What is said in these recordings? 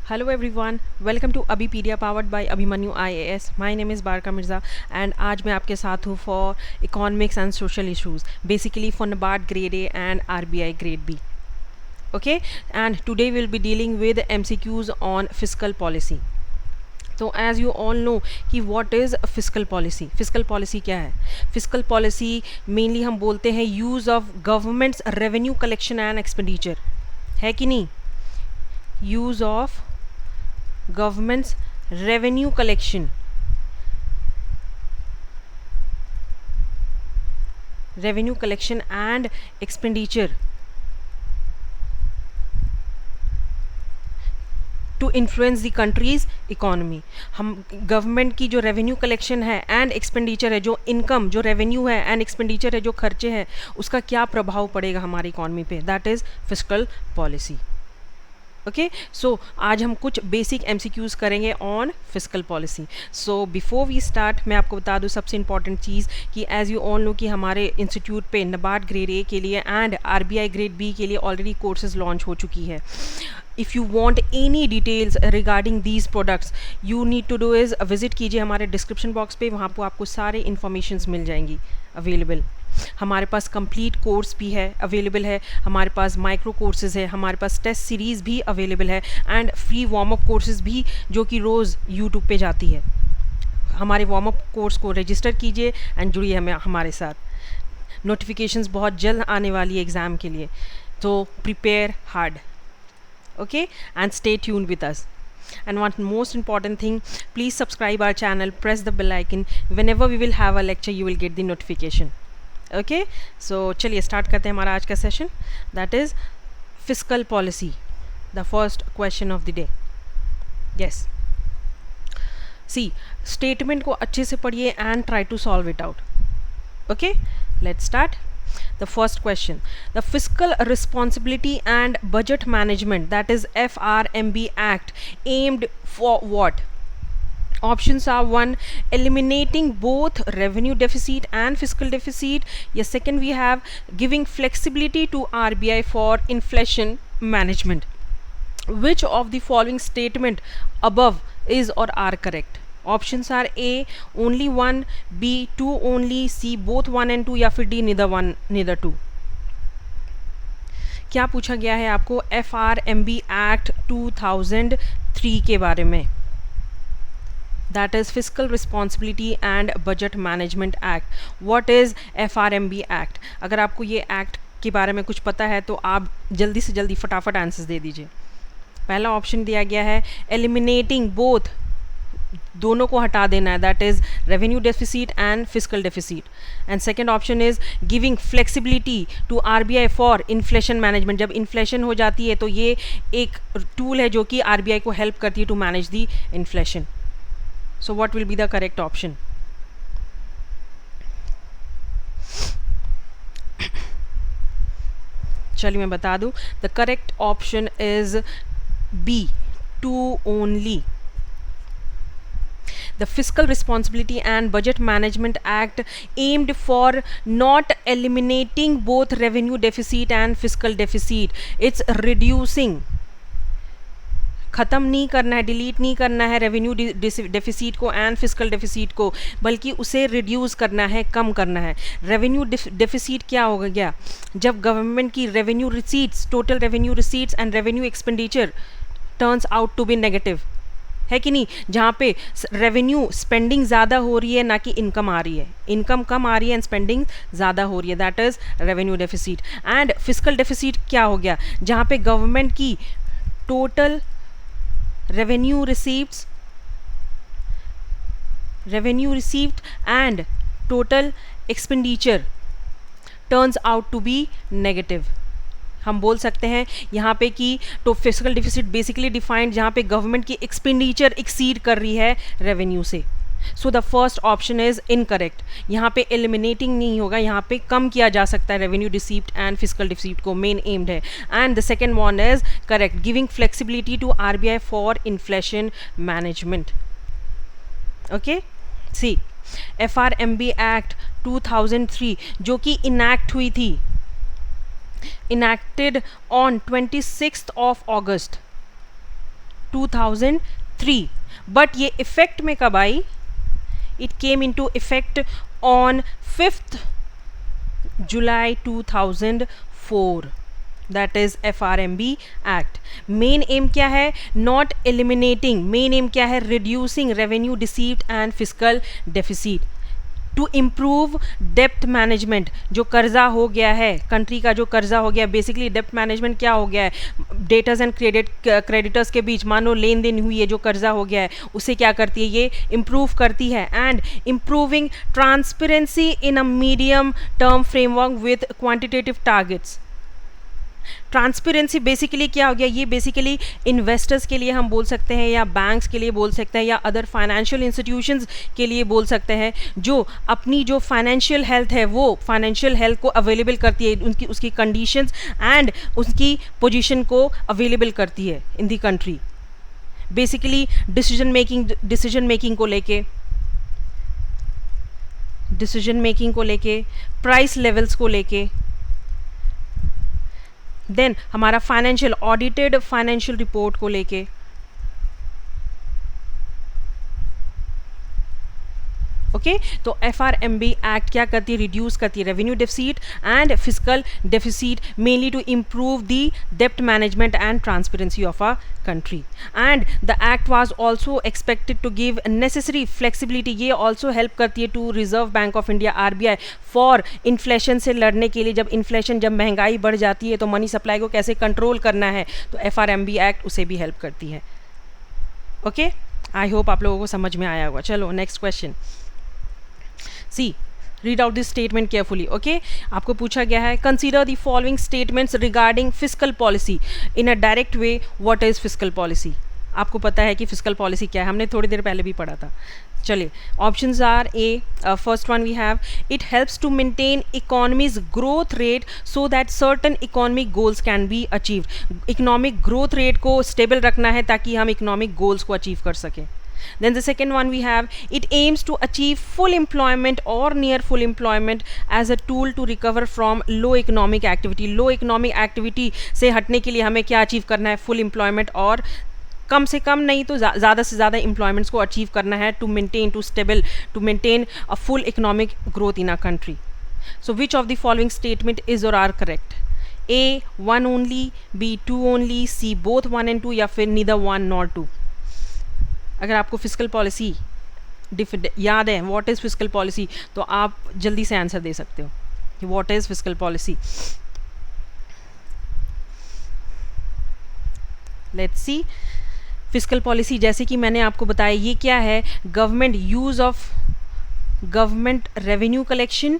Hello everyone, welcome to Abhipedia powered by Abhimanyu IAS. My name is Barka Mirza and आज मैं आपके साथ हूँ for economics and social issues, basically for NABARD grade A and RBI grade B. Okay, and today we'll be dealing with MCQs on fiscal policy. तो as you all know कि what is fiscal policy. Fiscal policy क्या है? Fiscal policy mainly हम बोलते हैं use of government's revenue collection and expenditure, है कि नहीं? Use of government's revenue collection and expenditure to influence the country's economy. हम गवर्नमेंट की जो रेवेन्यू कलेक्शन है एंड एक्सपेंडिचर है, जो इनकम, जो रेवेन्यू है एंड एक्सपेंडिचर है, जो खर्चे हैं, उसका क्या प्रभाव पड़ेगा हमारी इकोनॉमी पे, that is fiscal policy. Okay, so आज हम कुछ बेसिक MCQs करेंगे on fiscal policy. So before we start मैं आपको बता दूं सबसे इंपॉर्टेंट चीज़ कि एज़ यू ऑल नो कि हमारे इंस्टीट्यूट पे NABARD ग्रेड ए के लिए एंड RBI ग्रेड बी के लिए ऑलरेडी कोर्सेज लॉन्च हो चुकी है. If you want any details regarding these products you need to do is visit कीजिए हमारे डिस्क्रिप्शन बॉक्स पे, वहाँ पर आपको सारे इन्फॉर्मेशंस मिल जाएंगी अवेलेबल. हमारे पास कंप्लीट कोर्स भी है अवेलेबल है, हमारे पास माइक्रो कोर्सेज है, हमारे पास टेस्ट सीरीज़ भी अवेलेबल है and free warm up courses भी जो कि रोज़ यूट्यूब पे जाती है. हमारे वार्म अप कोर्स को रजिस्टर कीजिए एंड जुड़िए हमारे साथ. नोटिफिकेशंस बहुत जल्द आने वाली है एग्ज़ाम के लिए, तो prepare hard. Okay, and stay tuned with us. And one most important thing, please subscribe our channel, press the bell icon. Whenever we will have a lecture you will get the notification. Okay, so चलिए start करते हैं हमारा आज का session, that is fiscal policy. The first question of the day. Yes, see statement को अच्छे से पढ़िए and try to solve it out. Okay, let's start. The first question, the Fiscal Responsibility and Budget Management, that is FRMB Act, aimed for what? Options are 1, eliminating both revenue deficit and fiscal deficit. Yes, second we have giving flexibility to RBI for inflation management. Which of the following statement above is or are correct? Options are A, only one, B, two only, C, both 1 and 2, या फिर D, neither 1 neither 2. क्या पूछा गया है आपको? FRMB Act 2003 के बारे में, that is Fiscal Responsibility and Budget Management Act. What is FRMB Act? अगर आपको ये एक्ट के बारे में कुछ पता है तो आप जल्दी से जल्दी फटाफट आंसर्स दे दीजिए. पहला ऑप्शन दिया गया है एलिमिनेटिंग बोथ, दोनों को हटा देना है, that is revenue deficit and fiscal deficit. And second option is giving flexibility to RBI for inflation management. जब इन्फ्लेशन हो जाती है तो ये एक टूल है जो कि RBI को हेल्प करती है to manage the inflation. So what will be the correct option? चलिए मैं बता दूं, the correct option is B, 2 only. The Fiscal Responsibility and Budget Management Act aimed for not eliminating both revenue deficit and fiscal deficit. It's reducing, ख़त्म नहीं करना है, delete नहीं करना है रेवेन्यू डेफिसिट को एंड फिस्कल डेफिसिट को, बल्कि उसे रिड्यूस करना है, कम करना है. रेवेन्यू डेफिसिट क्या हो गया? जब गवर्नमेंट की revenue receipts, total revenue receipts and revenue expenditure turns out to be negative, है कि नहीं? जहाँ पे रेवेन्यू स्पेंडिंग ज़्यादा हो रही है ना कि इनकम आ रही है, इनकम कम आ रही है एंड स्पेंडिंग ज़्यादा हो रही है, that is revenue deficit. And fiscal deficit क्या हो गया? जहाँ पे गवर्नमेंट की total revenue received and total expenditure turns out to be negative. हम बोल सकते हैं यहाँ पे कि तो फिस्कल डिफिसिट बेसिकली डिफाइंड जहाँ पे गवर्नमेंट की एक्सपेंडिचर एक्सीड कर रही है रेवेन्यू से. So the first option is incorrect. यहाँ पे एलिमिनेटिंग नहीं होगा, यहाँ पे कम किया जा सकता है revenue deficit and fiscal deficit को, मेन एम्ड है. And the second one is correct, giving flexibility to RBI for inflation management. Okay, see FRMB act 2003 जो कि इनैक्ट हुई थी, enacted on 26th of August 2003, but ये effect में कब आई? It came into effect on 5th July 2004, that is FRMB act. Main aim क्या है? नॉट एलिमिनेटिंग, मेन एम क्या है? Reducing revenue deficit and physical deficit, to improve डेप्ट management. जो कर्जा हो गया है कंट्री का, जो कर्जा हो गया, बेसिकली डेप्ट मैनेजमेंट क्या हो गया है? डेटर्स एंड क्रेडिटर्स के बीच मान लो लेन देन हुई है, जो कर्जा हो गया है उसे क्या करती है? ये इम्प्रूव करती है. And improving transparency in a medium term framework with quantitative targets. Transparency basically क्या हो गया? ये बेसिकली इन्वेस्टर्स के लिए हम बोल सकते हैं, या बैंक्स के लिए बोल सकते हैं, या अदर फाइनेंशियल इंस्टीट्यूशंस के लिए बोल सकते हैं, जो अपनी जो फाइनेंशियल हेल्थ है वो फाइनेंशियल हेल्थ को अवेलेबल करती है, उनकी उसकी कंडीशंस एंड उसकी पोजीशन को अवेलेबल करती है in the country. Basically decision making को लेके प्राइस लेवल्स को लेके, देन हमारा फाइनेंशियल ऑडिटेड फाइनेंशियल रिपोर्ट को लेके, ओके. तो FRMB एक्ट क्या करती है? रिड्यूस करती है revenue deficit and physical deficit, mainly to improve the डेप्ट management and transparency of a country. And the act was also expected to give necessary flexibility. ये also help करती है to Reserve Bank of India RBI for inflation से लड़ने के लिए. जब महंगाई बढ़ जाती है तो मनी सप्लाई को कैसे कंट्रोल करना है, तो FRMB एक्ट उसे भी हेल्प करती है. ओके, आई होप आप लोगों को समझ में आया होगा. चलो next question. See, read out this statement carefully. Okay, आपको पूछा गया है consider the following statements regarding fiscal policy in a direct way. What is fiscal policy? आपको पता है कि फिस्कल पॉलिसी क्या है, हमने थोड़ी देर पहले भी पढ़ा था. चलिए, options are A, first one we have, it helps to maintain economy's growth rate so that certain economic goals can be achieved. Economic growth rate को स्टेबल रखना है ताकि हम इकोनॉमिक गोल्स को अचीव कर सकें. Then the second one we have, it aims to achieve full employment or near full employment as a tool to recover from low economic activity. Low economic activity से हटने के लिए हमें क्या achieve करना है? full employment, और कम से कम नहीं तो ज़्यादा से ज़्यादा employments को अचीव करना है to maintain a full economic growth in a country. So which of the following statement is or are correct? A, one only, B, two only, C, both one and two, या फिर neither one nor two. अगर आपको physical policy याद है, what is fiscal policy, तो आप जल्दी से आंसर दे सकते हो कि what is fiscal policy. Let's see. Fiscal policy जैसे कि मैंने आपको बताया, ये क्या है? Government use of government revenue collection,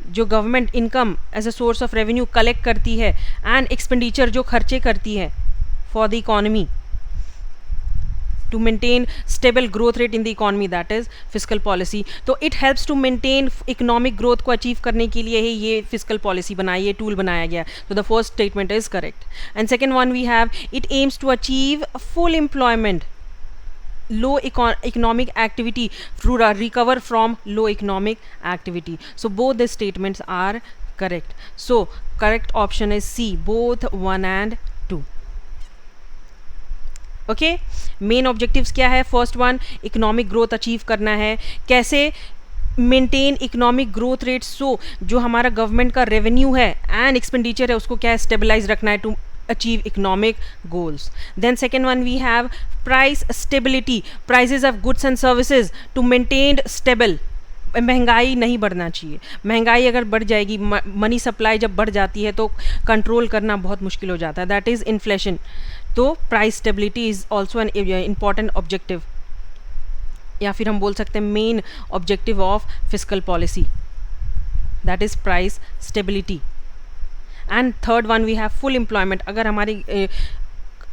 जो government income as a source of revenue collect करती है, एंड एक्सपेंडिचर जो खर्चे करती है for the economy to maintain stable growth rate in the economy, that is fiscal policy. तो it helps to maintain economic growth को achieve करने के लिए ही ये fiscal policy बनाई, ये tool बनाया गया. तो the first statement is correct. And second one we have, it aims to achieve full employment, low economic activity, to recover from low economic activity. So both the statements are correct. So correct option is C, both 1 and 2. Okay, main objectives क्या है? First one, economic growth achieve करना है. कैसे? Maintain economic growth rate, सो जो हमारा government का revenue है and expenditure है उसको क्या है? स्टेबलाइज रखना है to achieve economic goals. Then second one we have price stability, prices of goods and services to maintain stable. महंगाई नहीं बढ़ना चाहिए. महंगाई अगर बढ़ जाएगी, मनी सप्लाई जब बढ़ जाती है तो कंट्रोल करना बहुत मुश्किल हो जाता है, दैट इज़ इन्फ्लेशन. तो price stability is also an important objective, या फिर हम बोल सकते हैं main objective of physical policy, that is price stability. And third one we have full employment. अगर हमारी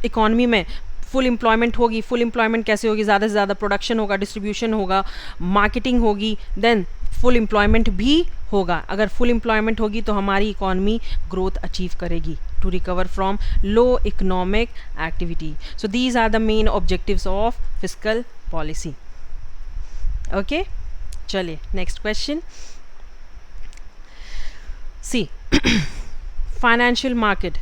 इकॉनमी में फुल एम्प्लॉयमेंट होगी, फुल एम्प्लॉयमेंट कैसे होगी? ज़्यादा से ज़्यादा प्रोडक्शन होगा, डिस्ट्रीब्यूशन होगा, मार्केटिंग होगी, देन फुल एम्प्लॉयमेंट भी होगा. अगर फुल एम्प्लॉयमेंट होगी तो हमारी इकॉनमी ग्रोथ अचीव करेगी to recover from low economic activity. So these are the main objectives of physical policy. Okay, चलिए next question. See, financial market.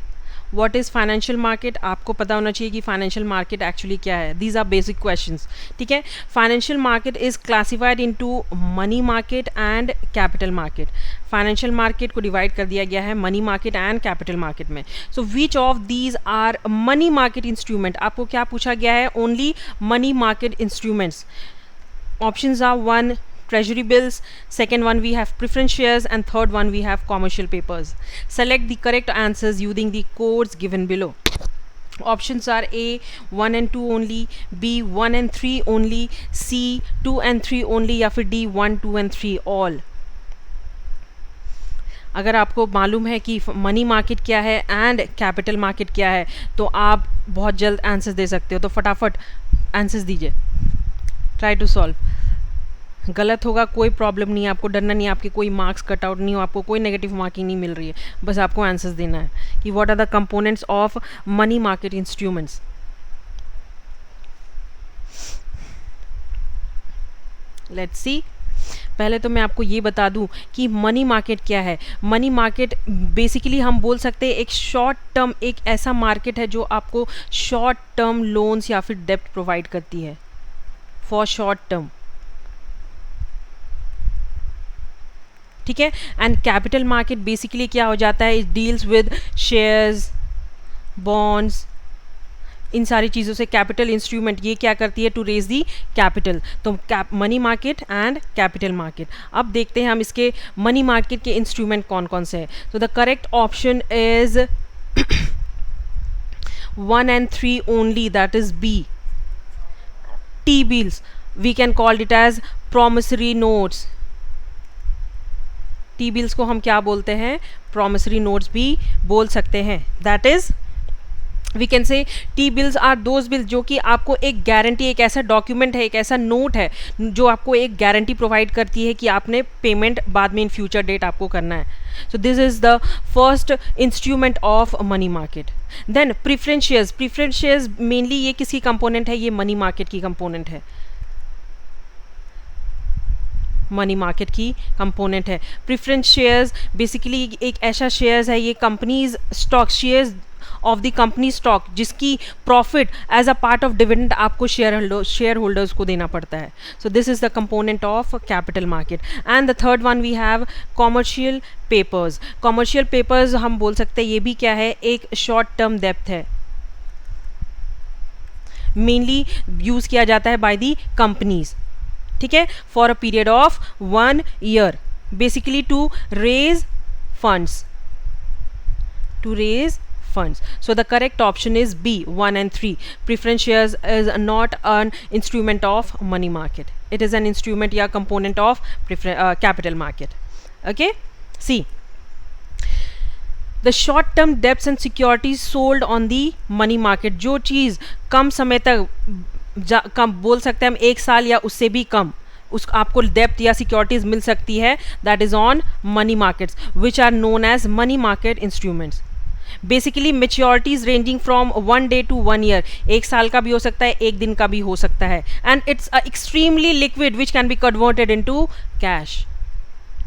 What is financial market, आपको पता होना चाहिए कि फाइनेंशियल मार्केट एक्चुअली क्या है. These are basic questions. ठीक है. Financial market is classified into money market and capital market. Financial market को डिवाइड कर दिया गया है money market and capital market में. So which of these are money market instrument, आपको क्या पूछा गया है, only money market instruments. Options are 1 treasury bills, second one we have preference shares, and third one we have commercial papers. Select the correct answers using the codes given below. Options are A 1 and 2 only, B 1 and 3 only, C 2 and 3 only, या फिर D 1 2 and 3 all. अगर आपको मालूम है कि money market क्या है and capital market क्या है तो आप बहुत जल्द आंसर्स दे सकते हो. तो फटाफट आंसर्स दीजिए. Try to solve. गलत होगा कोई प्रॉब्लम नहीं है, आपको डरना नहीं है, आपके कोई मार्क्स कट आउट नहीं हो, आपको कोई नेगेटिव मार्किंग नहीं मिल रही है. बस आपको आंसर्स देना है कि what are the components of money market instruments. Let's see. पहले तो मैं आपको ये बता दूं कि मनी मार्केट क्या है. मनी मार्केट बेसिकली हम बोल सकते हैं एक शॉर्ट टर्म, एक ऐसा मार्केट है जो आपको शॉर्ट टर्म लोन्स या फिर डेप्ट प्रोवाइड करती है फॉर शॉर्ट टर्म. ठीक है. एंड कैपिटल मार्केट बेसिकली क्या हो जाता है, it deals with shares, bonds, इन सारी चीज़ों से. कैपिटल इंस्ट्रूमेंट ये क्या करती है, टू रेज दी कैपिटल. तो money market and capital market. अब देखते हैं हम इसके मनी मार्केट के इंस्ट्रूमेंट कौन कौन से हैं. तो the correct option is 1 and 3 only, that is B. T-bills, we can call it as promissory notes. T bills को हम क्या बोलते हैं, प्रॉमिसरी नोट्स भी बोल सकते हैं. That is we can say T bills are those bills जो कि आपको एक गारंटी, एक ऐसा डॉक्यूमेंट है, एक ऐसा नोट है जो आपको एक गारंटी प्रोवाइड करती है कि आपने पेमेंट बाद में इन फ्यूचर डेट आपको करना है. So this is the first instrument of money market. Then preference shares. Preference shares mainly ये किसकी कंपोनेंट है, ये मनी मार्केट की कंपोनेंट है. मनी मार्केट की कंपोनेंट है. प्रीफरेंस शेयर्स बेसिकली एक ऐसा शेयर्स है, ये companies stock, shares of the company stock जिसकी profit as a part of dividend आपको शेयर होल्डर्स को देना पड़ता है. So this is the component of capital market. And the third one we have commercial papers. Commercial papers हम बोल सकते हैं ये भी क्या है, एक शॉर्ट टर्म डेब्ट है. मेनली यूज किया जाता है बाय दी कंपनीज. ठीक है. For a period of 1 year, basically to raise funds. To raise funds. So the correct option is B 1 and 3. Preference shares is not an instrument of money market. It is an instrument या component of capital market. Okay. C. The short term debts and securities sold on the money market. जो चीज़ कम समय तक कम बोल सकते हैं हम 1 साल या उससे भी कम उस आपको डेप्ट या सिक्योरिटीज मिल सकती है, that is on money markets which are known as money market instruments. Basically maturities ranging from 1 day to 1 year. 1 साल का भी हो सकता है, 1 दिन का भी हो सकता है. And it's extremely liquid which can be converted into cash.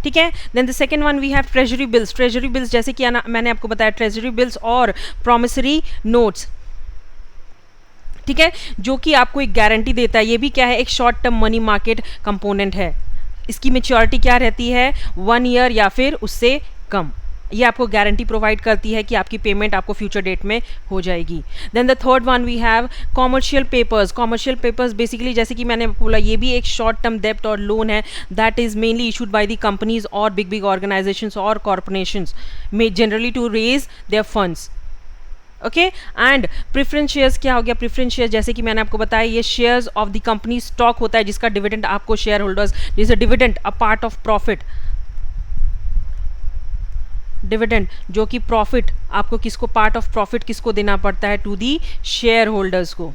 ठीक है. Then the second one we have treasury bills. Treasury bills जैसे कि मैंने आपको बताया, ट्रेजरी बिल्स और प्रॉमिसरी नोट्स. ठीक है. जो कि आपको एक गारंटी देता है. ये भी क्या है, एक short term money market component है. इसकी मेच्योरिटी क्या रहती है, 1 year या फिर उससे कम. ये आपको गारंटी प्रोवाइड करती है कि आपकी पेमेंट आपको फ्यूचर डेट में हो जाएगी. Then the third one we have commercial papers. Commercial papers basically जैसे कि मैंने बोला ये भी एक शॉर्ट टर्म डेब्ट और लोन है, that is mainly issued by the companies और बिग ऑर्गेनाइजेशंस और कॉर्पोरेशंस में generally to raise their funds. Okay. And preference shares क्या हो गया, प्रेफरेंस शेयर जैसे कि मैंने आपको बताया ये shares of the company stock होता है जिसका डिविडेंड आपको शेयर होल्डर्स, जैसे dividend a part of profit. Dividend जो कि प्रॉफिट आपको किसको, पार्ट ऑफ प्रॉफिट किसको देना पड़ता है, टू दी शेयर होल्डर्स को.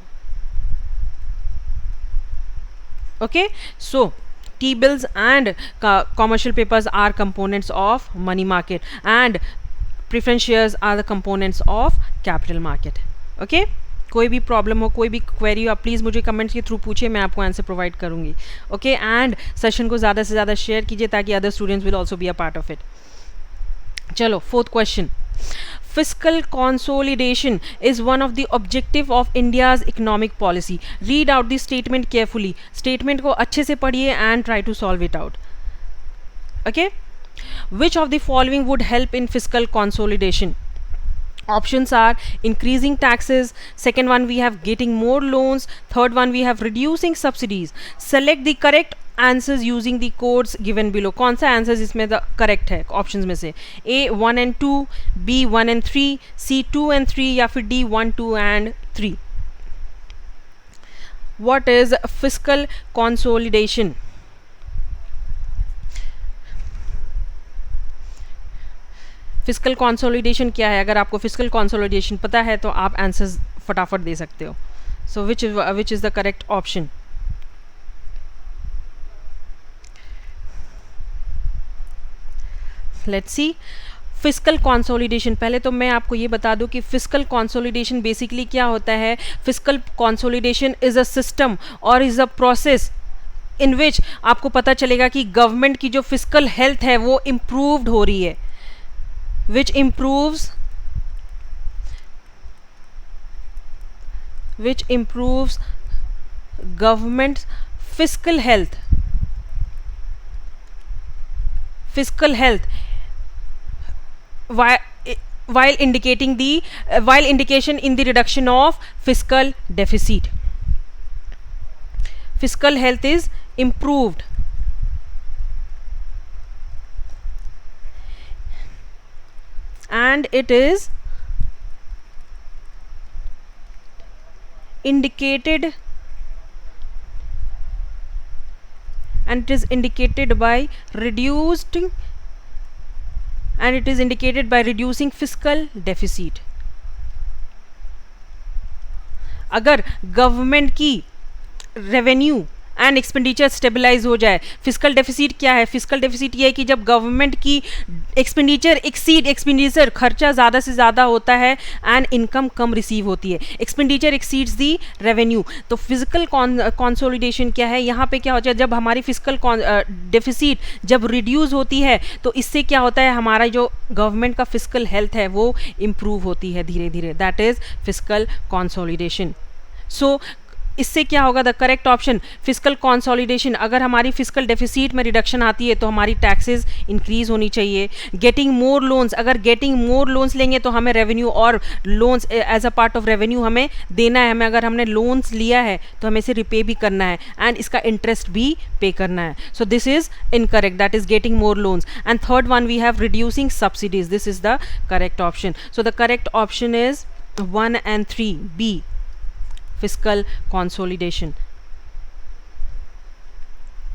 Okay. So T bills and commercial papers are components of money market and preference shares are the components of capital market. Okay. कोई भी प्रॉब्लम हो, कोई भी क्वेरी हो, आप प्लीज़ मुझे कमेंट्स के थ्रू पूछिए, मैं आपको आंसर प्रोवाइड करूँगी. ओके. एंड सेशन को ज़्यादा से ज़्यादा शेयर कीजिए ताकि other students will also be a part of it. चलो fourth question. Fiscal consolidation is one of the objective of India's economic policy. Read out the statement carefully. Statement को अच्छे से पढ़िए and try to solve it out. Okay? Which of the following would help in fiscal consolidation? Options are increasing taxes, second one we have getting more loans, third one we have reducing subsidies. Select the correct answers using the codes given below. कौन सा answers इसमें the correct है options में से? A 1 and 2, B 1 and 3, C 2 and 3 या फिर D 1, 2 and 3. What is fiscal consolidation? Physical consolidation क्या है? अगर आपको फिजिकल कंसोलिडेशन पता है तो आप आंसर्स फटाफट दे सकते हो. So which is the correct option? Let's see. Fiscal consolidation, पहले तो मैं आपको ये बता दूं कि फिजिकल कंसोलिडेशन बेसिकली क्या होता है. Physical consolidation is a system और इज अ प्रोसेस इन विच आपको पता चलेगा कि गवर्नमेंट की जो फिजिकल हेल्थ है वो इम्प्रूव्ड हो रही है, which improves government's fiscal health while indication in the reduction of fiscal deficit. Fiscal health is improved and it is indicated by reducing fiscal deficit. अगर गवर्नमेंट की रेवेन्यू एंड एक्सपेंडिचर स्टेबलाइज हो जाए. Physical deficit क्या है? Physical deficit ये है कि जब गवर्नमेंट की एक्सपेंडिचर खर्चा ज़्यादा से ज़्यादा होता है एंड इनकम कम रिसीव होती है. एक्सपेंडिचर एक्सीड्स दी रेवेन्यू. तो फिजिकल कंसोलिडेशन क्या है? यहाँ पे क्या हो जाए, जब हमारी फिजिकल डेफिसिट जब रिड्यूस होती है तो इससे क्या होता है, हमारा जो गवर्नमेंट का फिजिकल हेल्थ है वो इम्प्रूव होती है धीरे धीरे. That is fiscal consolidation. सो इससे क्या होगा? The correct option fiscal consolidation. अगर हमारी फिजिकल डेफिसिट में रिडक्शन आती है तो हमारी टैक्सेस इंक्रीज होनी चाहिए. गेटिंग मोर लोन्स, अगर गेटिंग मोर लोन्स लेंगे तो हमें रेवेन्यू और loans as a part of revenue हमें देना है. हमें अगर हमने लोन्स लिया है तो हमें इसे रिपे भी करना है एंड इसका इंटरेस्ट भी पे करना है. So this is incorrect. That is getting more loans. And third one we have reducing subsidies. This is the correct option. So the correct option is 1 and 3, B, fiscal consolidation.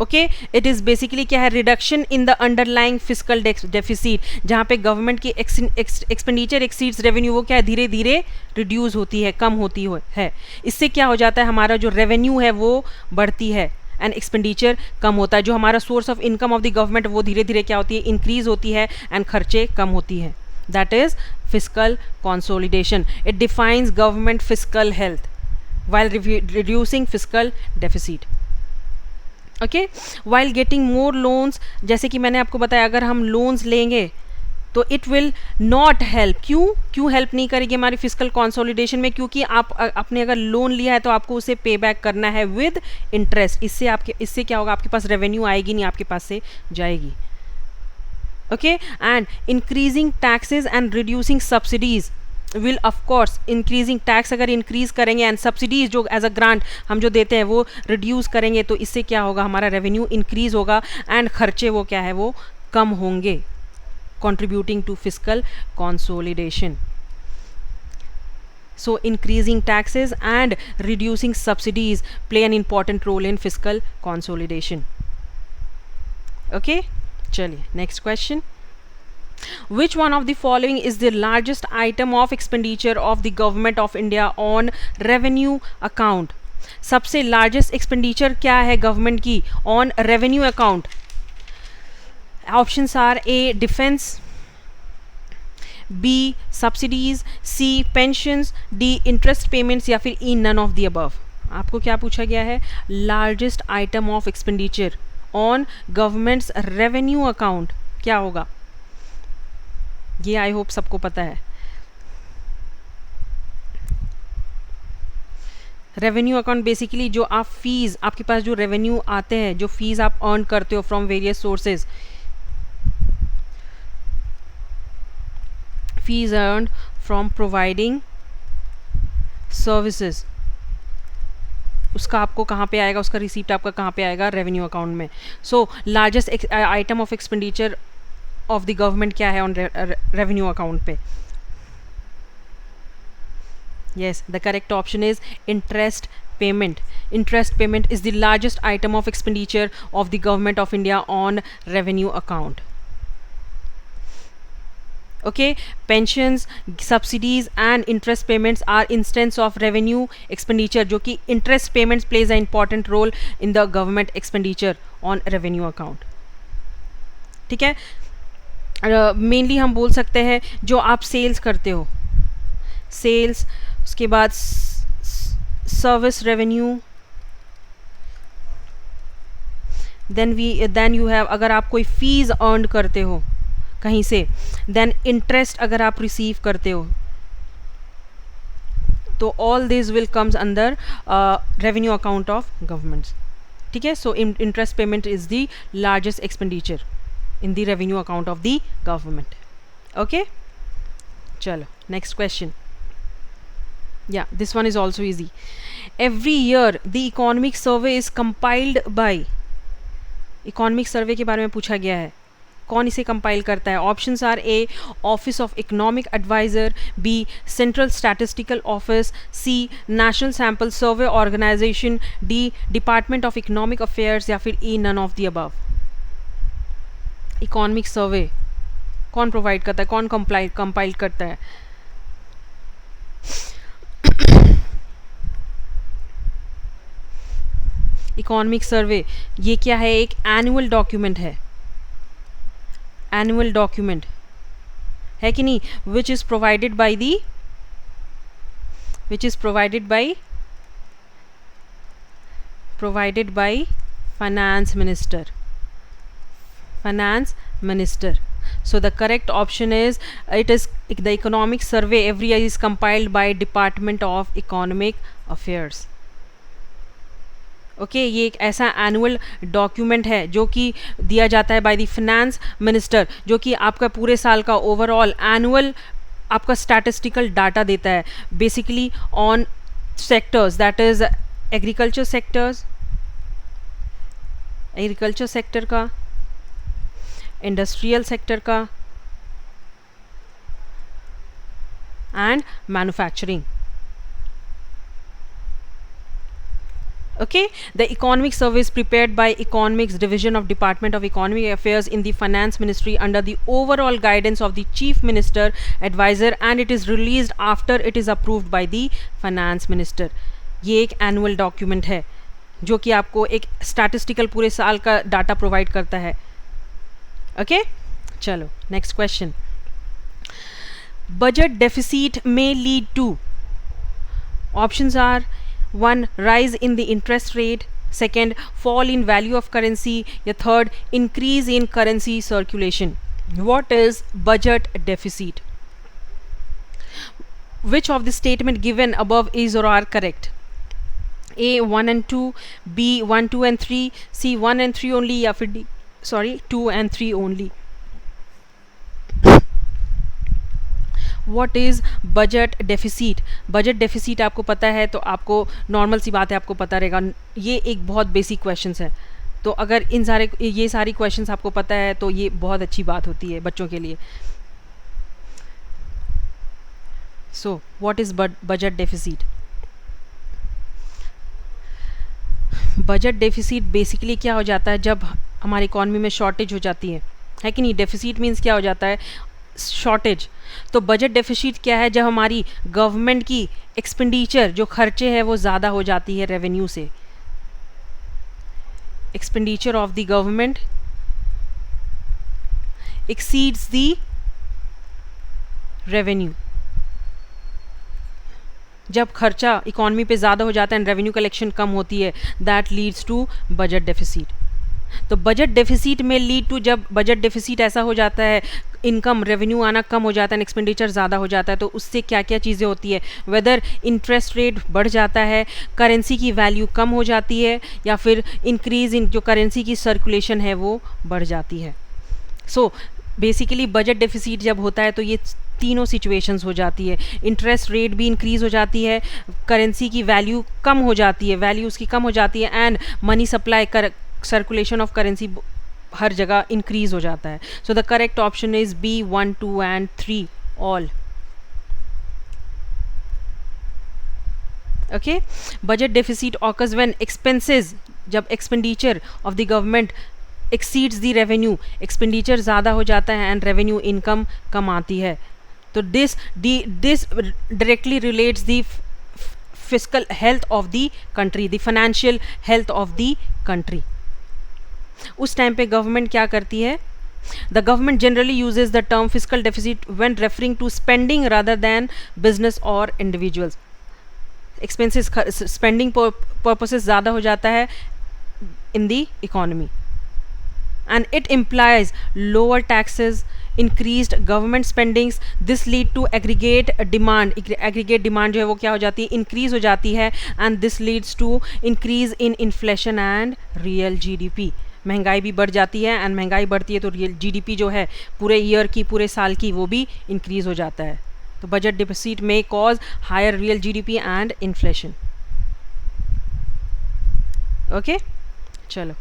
Okay, it is basically क्या है? Reduction in the underlying physical deficit. जहाँ पे government की expenditure exceeds revenue, वो क्या है? धीरे धीरे रिड्यूस होती है, कम होती है. इससे क्या हो जाता है? हमारा जो रेवेन्यू है वो बढ़ती है एंड एक्सपेंडिचर कम होता है. जो हमारा source of income of the government वो धीरे धीरे क्या होती है? इंक्रीज होती है एंड खर्चे कम होती है. That is fiscal consolidation. It defines government physical health while reducing fiscal deficit. Okay, while getting more loans, जैसे कि मैंने आपको बताया, अगर हम लोन्स लेंगे तो इट विल नॉट हेल्प. क्यों हेल्प नहीं करेगी हमारी फिजिकल कंसोलिडेशन में? क्योंकि आप अपने अगर लोन लिया है तो आपको उसे पे बैक करना है विद इंटरेस्ट. इससे क्या होगा? आपके पास रेवेन्यू आएगी नहीं, आपके पास से जाएगी. Okay, and increasing taxes and reducing subsidies will of course. Increasing tax अगर इंक्रीज करेंगे एंड सब्सिडीज जो एज अ ग्रांट हम जो देते हैं वो रिड्यूस करेंगे तो इससे क्या होगा? हमारा रेवेन्यू इंक्रीज होगा एंड खर्चे वो क्या है? वो कम होंगे. contributing to fiscal consolidation. So increasing taxes and reducing subsidies play an important role in fiscal consolidation. Okay, chaliye next question. Which one of the following is the largest item of expenditure of the government of India on revenue account? सबसे largest expenditure क्या है government की on revenue account? Options are A defence, B subsidies, C pensions, D interest payments या फिर E none of the above. आपको क्या पूछा गया है? Largest item of expenditure on government's revenue account क्या होगा? ये आई होप सबको पता है. रेवेन्यू अकाउंट बेसिकली जो आप फीस, आपके पास जो रेवेन्यू आते हैं, जो फीस आप अर्न करते हो from various sources, fees earn from providing services, उसका आपको कहाँ पे आएगा, उसका रिसीप्ट आपका कहाँ पे आएगा, रेवेन्यू अकाउंट में. So largest item of expenditure of the government क्या है ऑन रेवेन्यू अकाउंट पे? Yes, the correct option is interest payment. Interest payment is the largest item of expenditure of the government of India on revenue account. Okay, pensions, subsidies and interest payments are instance of revenue expenditure, जो कि interest payments plays an important role in the government expenditure on revenue account. ठीक है, mainly हम बोल सकते हैं जो आप सेल्स करते हो, सेल्स, उसके बाद service revenue, then you have, अगर आप कोई फीस अर्न करते हो कहीं से, देन इंटरेस्ट अगर आप रिसीव करते हो, तो all this will comes under revenue account of governments. ठीक है, so interest payment is the largest expenditure in the revenue account of the government. Okay, चलो next question. Yeah, this one is also easy. Every year the economic survey is compiled by, economic survey के बारे में पूछा गया है, कौन इसे compile करता है? Options are A office of economic adviser, B central statistical office, C national sample survey organisation, D department of economic affairs, या फिर E none of the above. Economic survey कौन प्रोवाइड करता है, कौन कंपाइल करता है? इकोनॉमिक सर्वे ये क्या है? एक एनुअल डॉक्यूमेंट है, एनुअल डॉक्यूमेंट है कि नहीं, which is provided by finance minister. So the correct option is, it is the economic survey every year is compiled by Department of Economic Affairs. Okay, ये एक ऐसा एनुअल डॉक्यूमेंट है जो कि दिया जाता है बाय द फाइनेंस मिनिस्टर, जो कि आपका पूरे साल का ओवरऑल एनुअल आपका स्टैटिस्टिकल डाटा देता है, basically on sectors, that is agriculture sector का, इंडस्ट्रियल सेक्टर का and manufacturing. Okay, the economic survey is prepared by Economics Division of Department of Economic Affairs in the Finance Ministry under the overall guidance of the Chief Minister Advisor, and it is released after it is approved by the Finance Minister. ये एक annual document है जो कि आपको एक statistical पूरे साल का डाटा प्रोवाइड करता है. ओके, चलो next question. Budget deficit may lead to, options are 1 rise in the interest rate, 2nd fall in value of currency, या 3rd increase in currency circulation. What is budget deficit? Which of the statement given above is or are correct? A 1 and 2, B 1, 2 and 3, C 1 and 3 only, या फिर D 2 and 3 only. What is budget deficit? Budget deficit आपको पता है तो आपको normal सी बात है, आपको पता रहेगा. ये एक बहुत बेसिक क्वेश्चंस है, तो अगर ये सारी क्वेश्चंस आपको पता है तो ये बहुत अच्छी बात होती है बच्चों के लिए. So what is budget deficit? Budget deficit basically क्या हो जाता है जब हमारी इकॉनमी में शॉर्टेज हो जाती है कि नहीं? डेफिसिट मीन्स क्या हो जाता है? शॉर्टेज. तो बजट डेफिसिट क्या है? जब हमारी गवर्नमेंट की एक्सपेंडिचर जो खर्चे हैं वो ज़्यादा हो जाती है रेवेन्यू से. Expenditure of the government exceeds the revenue. जब खर्चा इकॉनमी पे ज़्यादा हो जाता है एंड रेवेन्यू कलेक्शन कम होती है, that leads to budget deficit. तो बजट डेफिसिट में लीड टू, जब बजट डेफिसिट ऐसा हो जाता है, इनकम रेवेन्यू आना कम हो जाता है, एक्सपेंडिचर ज़्यादा हो जाता है, तो उससे क्या क्या चीज़ें होती है, वेदर इंटरेस्ट रेट बढ़ जाता है, करेंसी की वैल्यू कम हो जाती है, या फिर इंक्रीज इन जो करेंसी की सर्कुलेशन है वो बढ़ जाती है. सो बेसिकली बजट डेफिसिट जब होता है तो ये तीनों सिचुएशंस हो जाती है. इंटरेस्ट रेट भी इंक्रीज हो जाती है, करेंसी की वैल्यू कम हो जाती है, वैल्यू उसकी कम हो जाती है, and money supply circulation of currency हर जगह इंक्रीज हो जाता है. So the correct option is B 1, 2 and 3 all. Okay. Budget deficit occurs when expenses, जब expenditure of the government exceeds the revenue, expenditure ज़्यादा हो जाता है एंड रेवेन्यू इनकम कम आती है. तो this directly relates the physical health of the country, the financial health of the country. उस time पे गवर्नमेंट क्या करती है? The government generally uses the term physical deficit when referring to spending rather than business और individuals. Expenses, spending purposes ज़्यादा हो जाता है in the economy, and it implies lower taxes, increased government spendings. This lead to aggregate demand. Aggregate demand जो है वो क्या हो जाती है? increase हो जाती है, and this leads to increase in inflation and real GDP. महंगाई भी बढ़ जाती है, एंड महंगाई बढ़ती है तो रियल GDP जो है पूरे ईयर की, पूरे साल की, वो भी इंक्रीज हो जाता है. तो बजट डिफिसिट में cause higher real GDP and inflation. Okay, चलो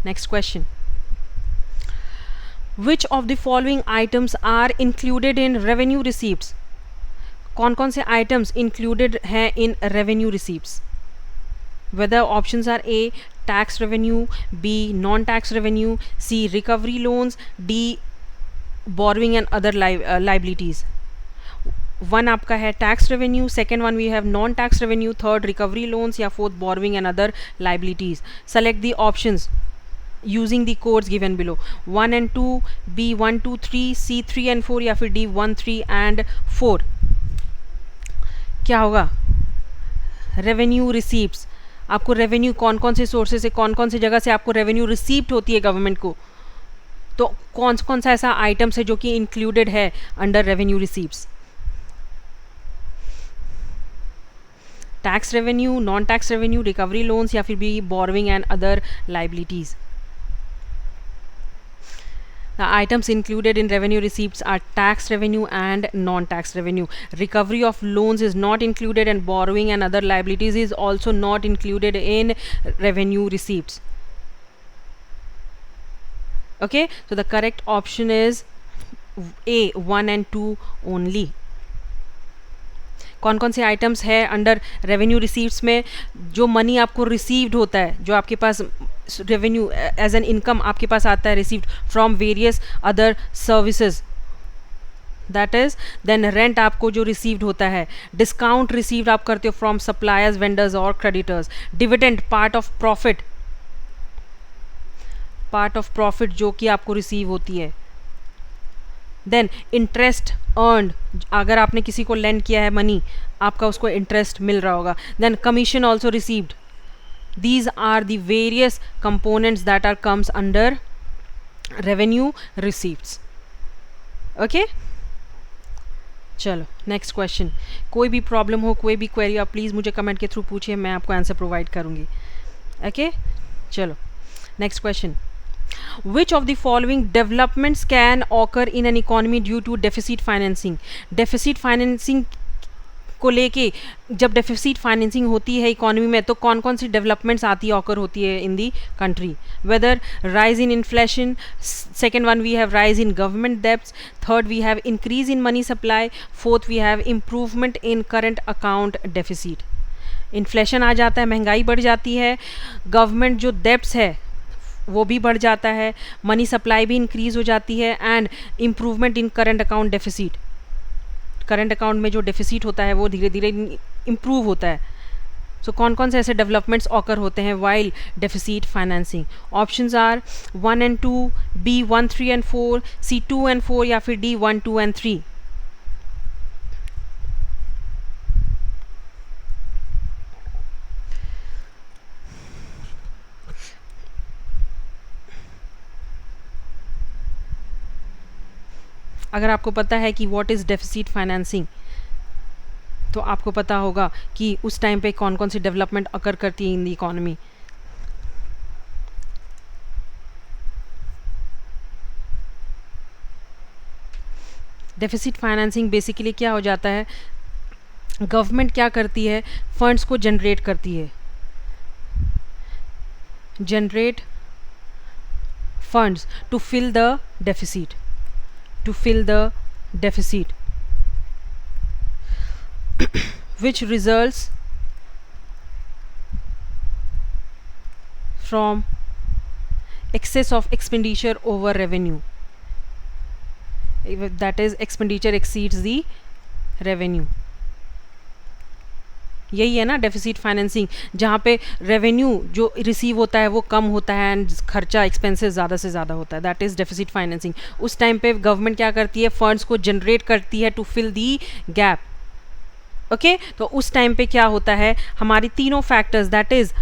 next question. Which of the following items are included in revenue receipts? कौन कौन से items included हैं in revenue receipts? Whether options are A, tax revenue, B, non-tax revenue, C, recovery loans, D, borrowing and other liabilities. One आपका है tax revenue, second one we have non-tax revenue, third recovery loans, या fourth borrowing and other liabilities. Select the options using the codes given below. 1 and 2, B 1, 2, 3, C 3 and 4, या फिर D 1, 3 and 4. क्या होगा? Revenue receipts. आपको revenue कौन कौन से sources से, कौन कौन से जगह से आपको रेवेन्यू रिसीप्ट होती है गवर्नमेंट को, तो कौन कौन सा ऐसा आइटम्स है जो कि इंक्लूडेड है under revenue receipts? Tax revenue, non tax revenue, recovery loans, या फिर भी borrowing and other liabilities. The items included in revenue receipts are tax revenue and non-tax revenue. Recovery of loans is not included, and borrowing and other liabilities is also not included in revenue receipts. Okay, so the correct option is A 1 and 2 only. कौन कौन से items है under revenue receipts में? जो money आपको received होता है, जो आपके पास रेवेन्यू एज एन इनकम आपके पास आता है received from various other services, that is. Then rent आपको जो रिसीव्ड होता है, डिस्काउंट रिसीव्ड आप करते हो फ्रॉम सप्लायर्स, वेंडर्स और creditors, dividend part of profit जो कि आपको रिसीव होती है. देन इंटरेस्ट अर्नड, अगर आपने किसी को लेंड किया है मनी, आपका उसको इंटरेस्ट मिल रहा होगा. Then commission also received. These are the various components that are comes under revenue receipts. Okay? चलो नेक्स्ट क्वेश्चन. कोई भी प्रॉब्लम हो, कोई भी क्वेरी, आप प्लीज़ मुझे कमेंट के थ्रू पूछिए, मैं आपको आंसर प्रोवाइड करूँगी. ओके, चलो next question. Which of the following developments can occur in an economy due to deficit financing? Deficit financing को लेके जब डेफिसिट फाइनेंसिंग होती है इकोनॉमी में, तो कौन कौन सी डेवलपमेंट्स आती है, ऑकर होती है in the country? Whether rise in inflation, second one we have rise in government debts, third we have increase in money supply, fourth we have improvement in current account deficit. Inflation आ जाता है, महंगाई बढ़ जाती है, government जो debts है वो भी बढ़ जाता है, मनी सप्लाई भी इंक्रीज हो जाती है, and improvement in current account deficit. Current account में जो डेफिसिट होता है वो धीरे धीरे इम्प्रूव होता है. सो कौन कौन से ऐसे डेवलपमेंट्स ऑकर होते हैं while deficit financing? Options are 1 and 2, B 1, 3 and 4, C 2 and 4, या फिर D 1, 2 and 3. अगर आपको पता है कि व्हाट इज़ डेफिसिट फाइनेंसिंग, तो आपको पता होगा कि उस टाइम पे कौन कौन सी डेवलपमेंट अकर करती है in the economy. Deficit financing basically क्या हो जाता है, गवर्नमेंट क्या करती है, फंड्स को जनरेट करती है, generate funds to fill the deficit, to fill the deficit which results from excess of expenditure over revenue, that is expenditure exceeds the revenue। यही है ना डेफिसिट फाइनेंसिंग, जहाँ पे रेवेन्यू जो रिसीव होता है वो कम होता है एंड खर्चा एक्सपेंसेस ज़्यादा से ज़्यादा होता है, दैट इज़ डेफिसिट फाइनेंसिंग। उस टाइम पे गवर्नमेंट क्या करती है, फंड्स को जनरेट करती है to fill the gap. Okay तो उस टाइम पे क्या होता है, हमारी तीनों फैक्टर्स, दैट इज़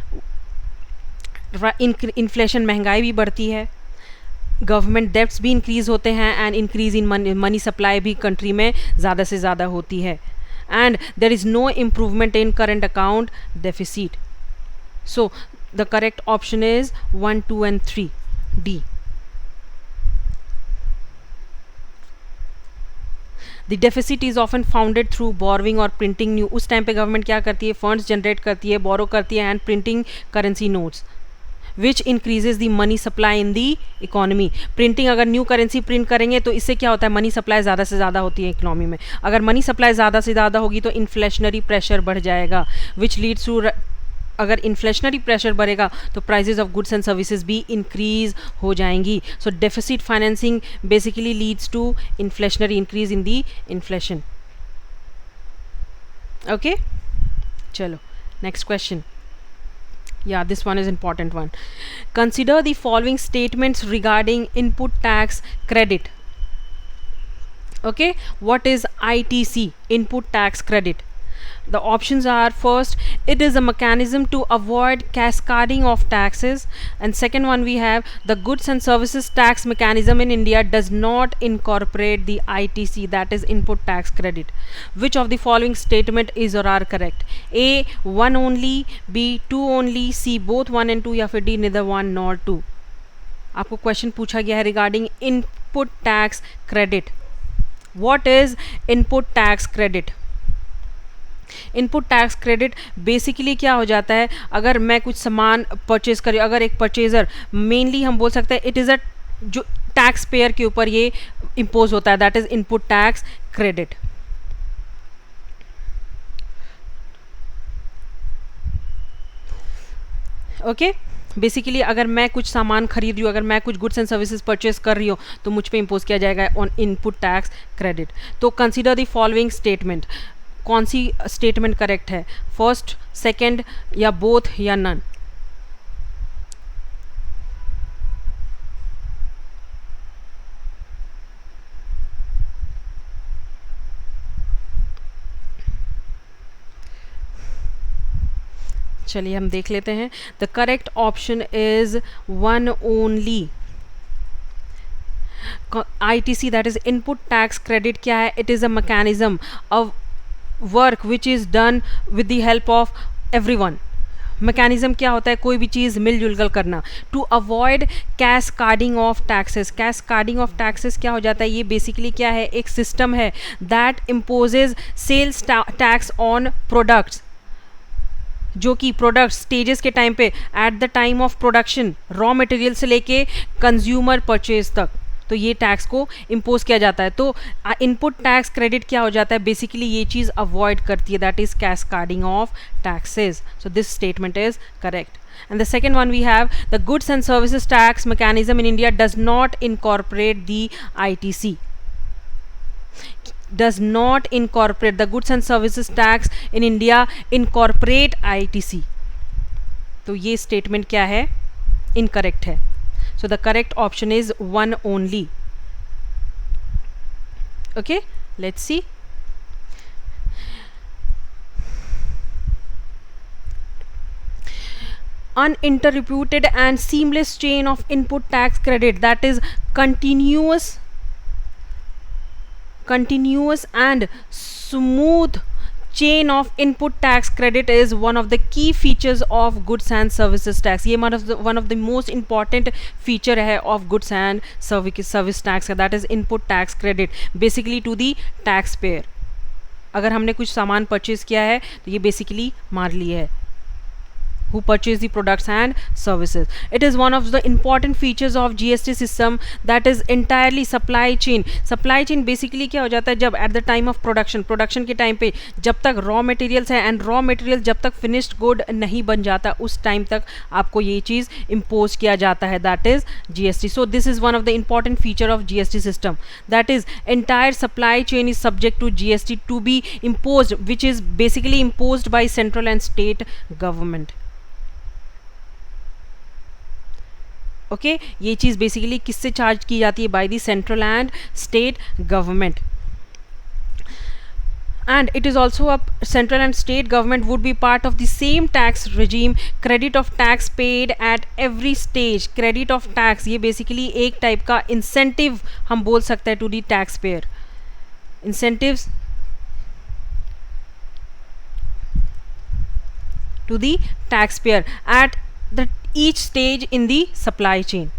इन्फ्लेशन, महंगाई भी बढ़ती है, गवर्नमेंट डेब्ट्स भी इंक्रीज़ होते हैं and increase in money supply भी कंट्री में ज़्यादा से ज़्यादा होती है, and there is no improvement in current account deficit. So the correct option is 1, 2 and 3, D. The deficit is often founded through borrowing or printing new। उस time पे government क्या करती है, फंड्स जनरेट करती है, बोरो करती है and printing currency notes which increases the money supply in the economy. Printing, अगर न्यू करेंसी प्रिंट करेंगे तो इससे क्या होता है, मनी सप्लाई ज़्यादा से ज़्यादा होती है इकोनॉमी में। अगर मनी सप्लाई ज़्यादा से ज़्यादा होगी तो इन्फ्लेशनरी प्रेशर बढ़ जाएगा, विच लीड्स टू, अगर इन्फ्लेशनरी प्रेशर बढ़ेगा तो prices of goods and services भी इंक्रीज हो जाएंगी। So deficit financing basically leads to inflationary increase in the inflation. Okay चलो next question. Yeah, this one is important one. Consider the following statements regarding input tax credit. Okay, what is ITC, input tax credit? The options are, first, it is a mechanism to avoid cascading of taxes, and second one we have the goods and services tax mechanism in India does not incorporate the ITC, that is input tax credit. Which of the following statement is or are correct? A 1 only, B 2 only, C both 1 and 2 या फिर D neither 1 nor 2। आपको question पूछा गया है regarding input tax credit. What is input tax credit? Input tax credit basically क्या हो जाता है, अगर मैं कुछ सामान परचेज कर, अगर एक परचेजर, मेनली हम बोल सकते हैं इट इज़ अ, जो टैक्स पेयर के ऊपर ये इम्पोज होता है, that is input tax credit. Okay basically अगर मैं कुछ सामान खरीद रही हूँ, अगर मैं कुछ गुड्स एंड सर्विसेज परचेज कर रही हूँ तो मुझ पे इम्पोज किया जाएगा ऑन इनपुट टैक्स क्रेडिट। तो कंसीडर द फॉलोइंग स्टेटमेंट, कौन सी स्टेटमेंट करेक्ट है, फर्स्ट, सेकंड या बोथ या नन? चलिए हम देख लेते हैं। The correct option is 1 only. ITC that is input tax credit क्या है? It is a mechanism of work which is done with the help of everyone. Mechanism क्या होता है? कोई भी चीज़ मिलजुल कर करना, to avoid कैस्काडिंग of taxes. Cascading of taxes क्या हो जाता है? ये बेसिकली क्या है, एक सिस्टम है that imposes sales tax on products, जो कि प्रोडक्ट स्टेजेस के टाइम पे, at the time of production, raw material से लेके कंज्यूमर परचेज तक, तो ये टैक्स को इम्पोज किया जाता है। तो इनपुट टैक्स क्रेडिट क्या हो जाता है? बेसिकली ये चीज़ अवॉइड करती है, that is cascading of taxes. So this statement is correct. And the second one we have the goods and services tax mechanism in India does not incorporate the ITC. Does not incorporate the goods and services tax in India incorporate ITC. तो ये statement क्या है? Incorrect है। So the correct option is 1 only. Okay, let's see. Uninterrupted and seamless chain of input tax credit, that is continuous continuous and smooth chain of input tax credit is one of the key features of goods and services tax. ये one of the most important feature है of goods and service tax का, that is input tax credit basically to the taxpayer. अगर हमने कुछ सामान purchase किया है तो ये बेसिकली मार लिए है who purchase the products and services. It is one of the important features of GST system that is entirely supply chain. Supply chain basically क्या हो जाता है, जब at the time of production के टाइम पे जब तक raw materials है and raw material जब तक finished good नहीं बन जाता उस टाइम तक आपको ये चीज़ impose किया जाता है, that is GST. So this is one of the important feature of GST system, that is entire supply chain is subject to GST to be imposed, which is basically imposed by central and state government. Okay ये चीज़ basically किससे charge की जाती है, by the central and state government. And it is also a central and state government would be part of the same tax regime. Credit of tax paid at every stage. Credit of tax ये basically एक type का incentive हम बोल सकते हैं to the taxpayer. Incentives to the taxpayer at the each stage in the supply chain.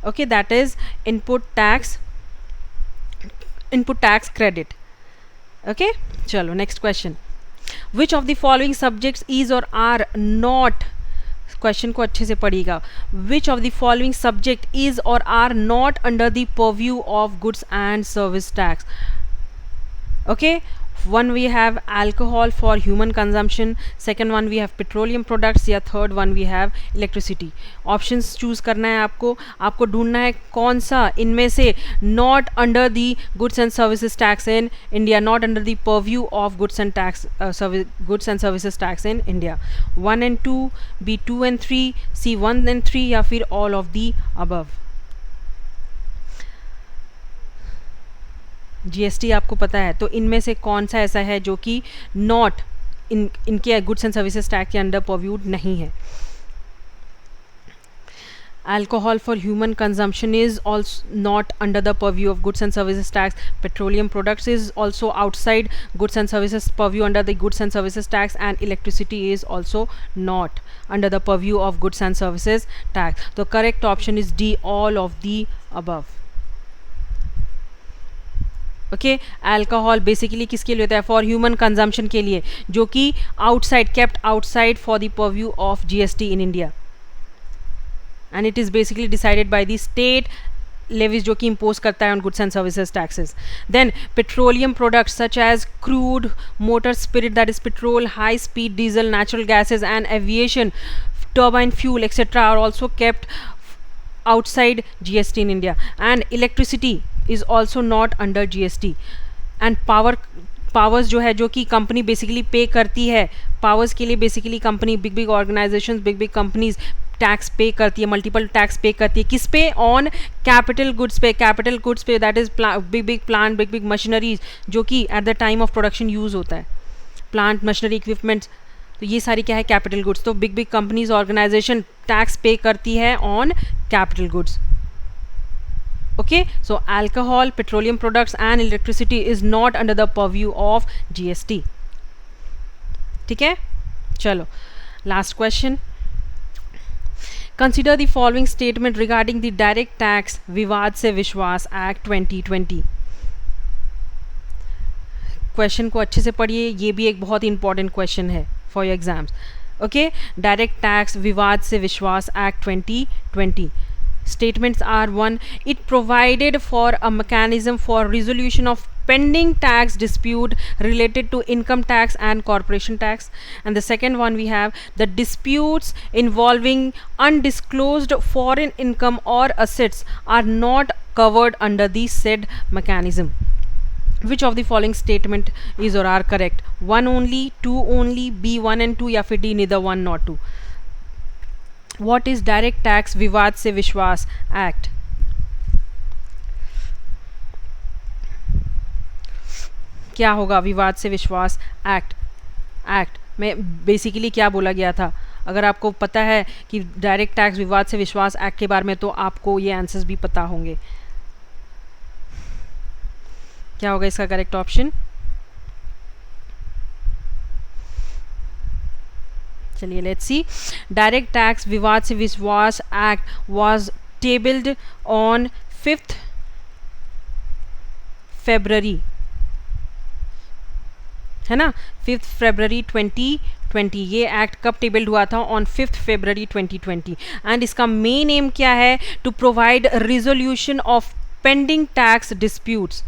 Okay, that is input tax credit. Okay, chalo next question. Which of the following subjects is or are not, question को अच्छे से पढ़िएगा, which of the following subject is or are not under the purview of goods and service tax. Okay, one we have alcohol for human consumption, second one we have petroleum products, या third one we have electricity. options choose करना है आपको ढूंढना है कौन सा इनमें से not under the goods and services tax in India, not under the purview of goods and services tax in India. 1 and 2, B 2 and 3, C 1 and 3, या फिर all of the above. GST आपको पता है, तो इनमें से कौन सा ऐसा है जो कि नॉट इनके गुड्स एंड सर्विसेज टैक्स के अंडर पर्व्यूड नहीं है. Alcohol for human consumption is also not under the purview of goods and services tax. Petroleum products is also outside goods and services purview under the goods and services tax, and electricity is also not under the purview of goods and services tax. तो correct option is D, all of the above. Okay, alcohol basically किसके लिए होता है, for human consumption के लिए, जो कि outside, kept outside for the purview of GST in India, and it is basically decided by the state levies जो कि इम्पोज करता है on goods and services taxes. Then petroleum products such as crude, motor spirit that is petrol, high speed diesel, natural gases and aviation, turbine fuel etc. are also kept outside GST in India. And electricity is also not under GST. And powers जो है, जो कि company basically पे करती है, powers के लिए basically company, big organisations, big companies tax पे करती है, मल्टीपल टैक्स पे करती है. किस पे, ऑन कैपिटल गुड्स पे, that is big plant, big machineries जो कि eight the time of production use होता है, प्लांट मशीनरी इक्विपमेंट्स, तो ये सारी क्या है, कैपिटल गुड्स. तो बिग कंपनीज ऑर्गेनाइजेशन टैक्स पे करती है on capital goods. Okay, so alcohol, petroleum products and electricity is not under the purview of GST. ठीक है, चलो last question. Consider the following statement regarding the direct tax Vivad se विश्वास act 2020. Question को अच्छे से पढ़िए, ये भी एक बहुत इंपॉर्टेंट क्वेश्चन है for your exams. Okay, direct tax Vivad se विश्वास act 2020. Statements are: 1. It provided for a mechanism for resolution of pending tax dispute related to income tax and corporation tax. And the second one we have: the disputes involving undisclosed foreign income or assets are not covered under the said mechanism. Which of the following statement is or are correct? 1 only, 2 only, B 1 and 2, या फिर D neither 1 nor 2. What is direct tax Vivad se विश्वास act? क्या होगा विवाद से विश्वास act में basically क्या बोला गया था? अगर आपको पता है कि डायरेक्ट टैक्स विवाद से विश्वास एक्ट के बारे में, तो आपको ये आंसर्स भी पता होंगे. क्या होगा इसका करेक्ट ऑप्शन? चलिए let's see. Direct tax Vivad se विश्वास act was tabled on 5th February, है ना, 5th February 2020. ये एक्ट कब टेबल्ड हुआ था? On 5th February 2020. एंड इसका मेन एम क्या है? To provide resolution of pending tax disputes,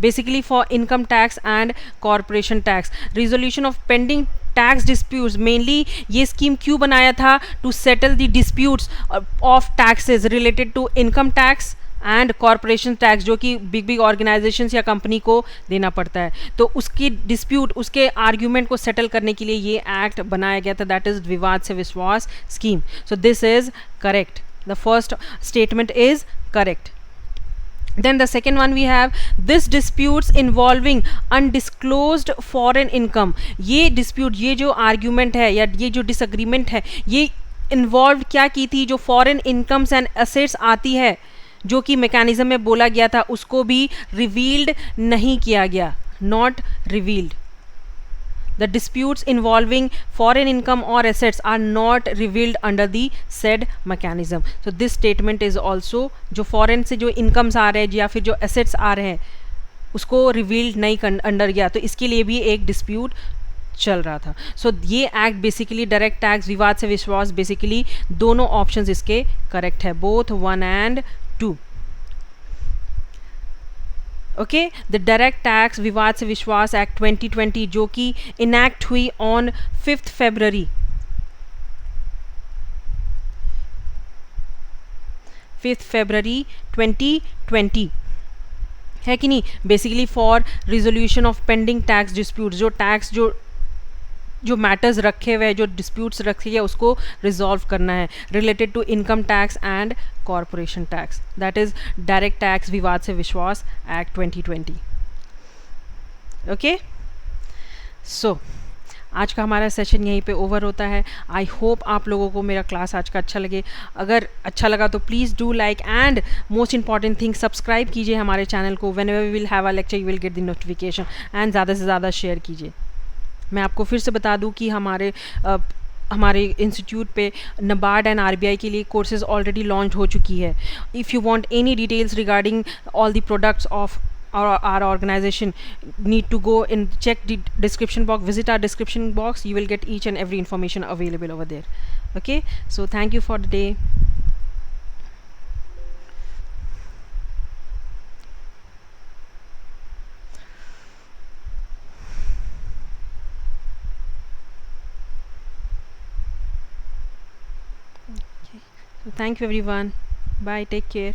basically for income tax and corporation tax. Resolution of pending tax disputes, mainly ये स्कीम क्यों बनाया था? To settle the disputes of taxes related to income tax and corporation tax, जो कि big big organisations या company को देना पड़ता है. तो उसकी डिस्प्यूट, उसके आर्ग्यूमेंट को सेटल करने के लिए ये एक्ट बनाया गया था. दैट इज विवाद से विश्वास scheme. So this is correct. The first statement is correct. Then the second one we have, this disputes involving undisclosed foreign income. ये dispute, ये जो argument है या ये जो disagreement है, ये involved क्या की थी? जो foreign incomes and assets आती है, जो कि मैकेनिज्म में बोला गया था, उसको भी रिवील्ड नहीं किया गया. Not revealed. The disputes involving foreign income और assets are not revealed under the said mechanism. So this statement is also, जो फॉरेन से जो इनकम्स आ रहे हैं या फिर जो एसेट्स आ रहे हैं उसको रिवील्ड नहीं अंडर गया, तो इसके लिए भी एक डिस्प्यूट चल रहा था. सो ये act basically direct tax Vivad se विश्वास, बेसिकली दोनों ऑप्शंस इसके करेक्ट है, both 1 and 2. Okay, the direct tax Vivad se विश्वास एक्ट 2020 जो कि इनैक्ट हुई ऑन 5th February 2020 है कि नहीं, basically for resolution of pending tax dispute, जो टैक्स जो मैटर्स रखे हुए हैं, जो डिस्प्यूट्स रखे हैं, उसको रिजॉल्व करना है related to income tax and corporation tax. That is direct tax Vivad se विश्वास एक्ट 2020. ओके, सो आज का हमारा सेशन यहीं पे ओवर होता है. आई होप आप लोगों को मेरा क्लास आज का अच्छा लगे. अगर अच्छा लगा तो please do like, and most important thing, subscribe कीजिए हमारे चैनल को. Whenever we will have a lecture you will get the notification, and ज़्यादा से ज़्यादा शेयर कीजिए. मैं आपको फिर से बता दूं कि हमारे इंस्टीट्यूट पे नबार्ड एंड आरबीआई के लिए कोर्सेज ऑलरेडी लॉन्च हो चुकी है. If you want any details regarding all the products of our organization, need to go and check the description box, visit our description box. You will get each and every information available over there. Okay, so thank you for the day. So thank you everyone. Bye, take care.